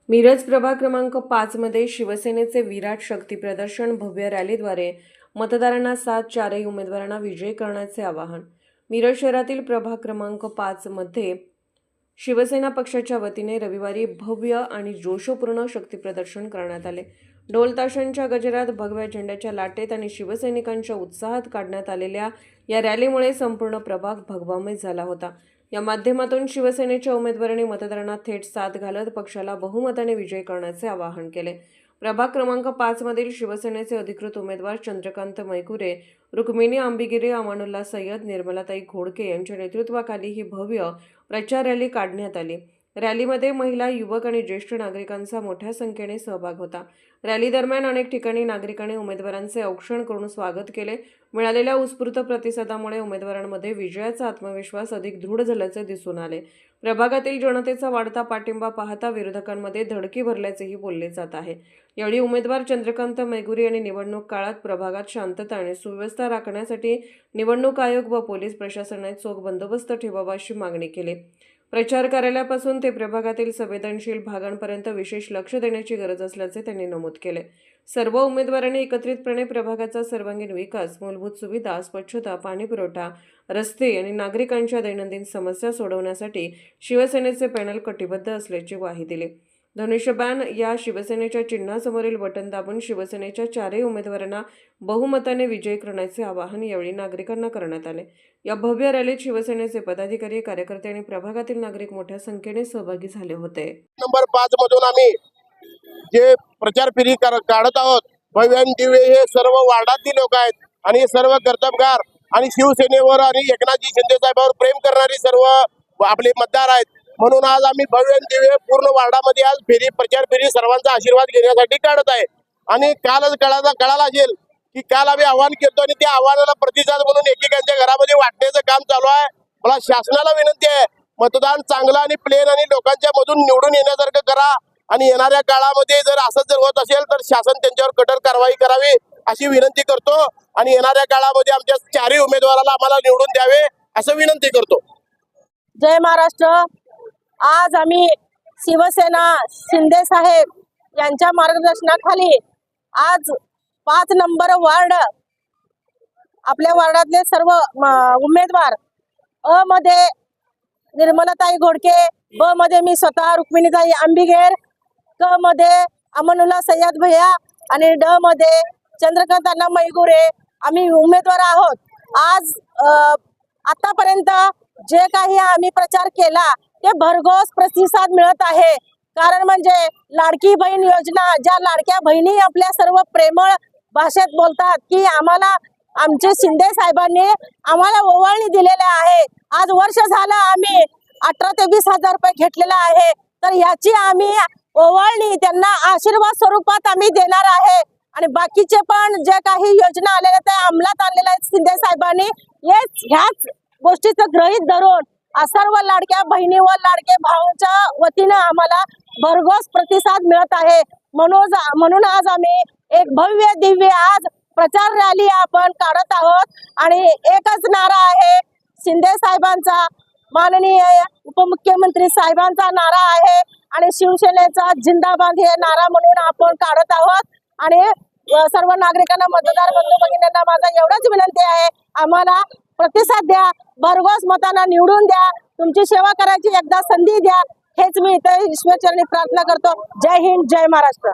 मिरज प्रभाग क्रमांक 5 मध्ये शिवसेनेचे विराट शक्ती प्रदर्शन भव्य रॅलीद्वारे मतदारांना साथ चारही उमेदवारांना विजयी करण्याचे आवाहन। मिरज शहरातील प्रभाग क्रमांक 5 मध्ये शिवसेना पक्षाच्या वतीने रविवारी भव्य आणि जोशपूर्ण शक्ती प्रदर्शन करण्यात आले। ढोल ताशांच्या गजरात, भगव्या झेंड्याच्या लाटेत आणि शिवसैनिकांच्या उत्साहात काढण्यात आलेल्या या रॅलीमुळे संपूर्ण प्रभाग भगवामय झाला होता। या माध्यमातून शिवसेनेच्या उमेदवारांनी मतदारांना थेट साथ घालत पक्षाला बहुमताने विजयी करण्याचे आवाहन केले। प्रभाग क्रमांक 5 मधील शिवसेनेचे अधिकृत उमेदवार चंद्रकांत मैकुरे, रुक्मिणी आंबिगिरे, अमानुल्ला सय्यद, निर्मलाताई घोडके यांच्या नेतृत्वाखाली ही भव्य प्रचार रॅली काढण्यात आली। रॅलीमध्ये महिला, युवक आणि ज्येष्ठ नागरिकांचा मोठ्या संख्येने सहभाग होता। रॅली दरम्यान अनेक ठिकाणी नागरिकांनी उमेदवारांचे औक्षण करून स्वागत केले। मिळालेल्या उत्स्फूर्त प्रतिसादामुळे उमेदवारांमध्ये विजयाचा आत्मविश्वास अधिक दृढ झाल्याचे दिसून आले। प्रभागातील जनतेचा वाढता पाठिंबा पाहता विरोधकांमध्ये धडकी भरल्याचेही बोलले जात आहे। यावेळी उमेदवार चंद्रकांत मैकुरे यांनी निवडणूक काळात प्रभागात शांतता आणि सुव्यवस्था राखण्यासाठी निवडणूक आयोग व पोलीस प्रशासनाने चोख बंदोबस्त ठेवावा अशी मागणी केली। प्रचार कार्यालयापासून ते प्रभागातील संवेदनशील भागांपर्यंत विशेष लक्ष देण्याची गरज असल्याचे त्यांनी नमूद केले। सर्व उमेदवारांनी एकत्रितपणे प्रभागाचा सर्वांगीण विकास, मूलभूत सुविधा, स्वच्छता, पाणीपुरवठा, रस्ते आणि नागरिकांच्या दैनंदिन समस्या सोडवण्यासाठी शिवसेनेचे पॅनल कटिबद्ध असल्याची ग्वाही दिली। धनुष्यबाण या शिवसेनेच्या चिन्हासमोरील बटन दाबून शिवसेनेच्या चारही उमेदवारांना बहुमताने विजयी करण्याचे आवाहन यावेळी नागरिकांना करण्यात आले। या भव्य रॅलीत शिवसेनेचे पदाधिकारी, कार्यकर्ते आणि प्रभागातील नागरिक मोठ्या संख्येने सहभागी झाले होते। नंबर 5 मधून आम्ही जे प्रचार फेरी काढत आहोत, भव्य आणि दिव्य हे सर्व वार्डातील लोक आहेत आणि हे सर्व कर्तबगार आणि शिवसेनेवर आणि एकनाथजी शिंदे साहेबांवर प्रेम करणारी सर्व आपले मतदार आहेत। म्हणून आज आम्ही भव्य आणि दिव्य पूर्ण वार्डामध्ये आज प्रचार फेरी सर्वांचा आशीर्वाद घेण्यासाठी काढत आहे। आणि कालच कळाला असेल की काल आम्ही आव्हान केलं आणि त्या आव्हानाला प्रतिसाद म्हणून एकेकांच्या घरामध्ये वाटण्याचं काम चालू आहे। मला शासनाला विनंती आहे, मतदान चांगलं आणि प्लेन आणि लोकांच्या मधून निवडून येण्यासारखं करा आणि येणाऱ्या काळामध्ये जर असं जर होत असेल तर शासन त्यांच्यावर कठोर कारवाई करावी अशी विनंती करतो आणि येणाऱ्या काळामध्ये आमच्या चारही उमेदवाराला आम्हाला निवडून द्यावे असं विनंती करतो। जय महाराष्ट्र। आज आम्ही शिवसेना शिंदे साहेब यांच्या मार्गदर्शनाखाली आज 5 नंबर वार्ड आपल्या वार्डातले सर्व उमेदवार, अ मध्ये निर्मलाताई घोडके, ब मध्ये मी स्वतः रुक्मिणीताई आंबिगेर, क मध्ये अमानुल्ला सय्यद भैया आणि ड मध्ये चंद्रकांत मैकुरे आम्ही उमेदवार आहोत। आज आतापर्यंत जे काही आम्ही प्रचार केला ते भरघोस प्रतिसाद मिळत आहे। कारण म्हणजे लाडकी बहीण योजना, ज्या लाडक्या बहिणी आपल्या सर्व प्रेमळ भाषेत बोलतात की आम्हाला आमचे शिंदे साहेबांनी आम्हाला ओवाळणी दिलेली आहे। आज वर्ष झालं आम्ही 18 ते 20 हजार रुपये घेतलेला आहे, तर याची आम्ही ओवाळणी त्यांना आशीर्वाद स्वरूपात आम्ही देणार आहे। आणि बाकीचे पण जे काही योजना आलेल्या त्या अंमलात आणलेल्या आहेत शिंदे साहेबांनी, ह्याच गोष्टीचं गृहीत धरून सर्व लाडक्या बहिणी व लाडके भावांच्या वतीनं आम्हाला भरघोस प्रतिसाद मिळत आहे। म्हणून आज आम्ही एक भव्य दिव्य आज प्रचार रॅली आपण काढत आहोत आणि एकच नारा आहे शिंदे साहेबांचा, माननीय उपमुख्यमंत्री साहेबांचा नारा आहे आणि शिवसेनेचा जिंदाबाद हे नारा म्हणून आपण काढत आहोत। आणि सर्व नागरिकांना, मतदार बंधू भगिनींना माझा एवढंच विनंती आहे, आम्हाला प्रतिसाद द्या, भरघोस मतांना निवडून द्या, तुमची सेवा करायची एकदा संधी द्या, हेच मी इथे ईश्वरचरणी प्रार्थना करतो। जय हिंद, जय महाराष्ट्र।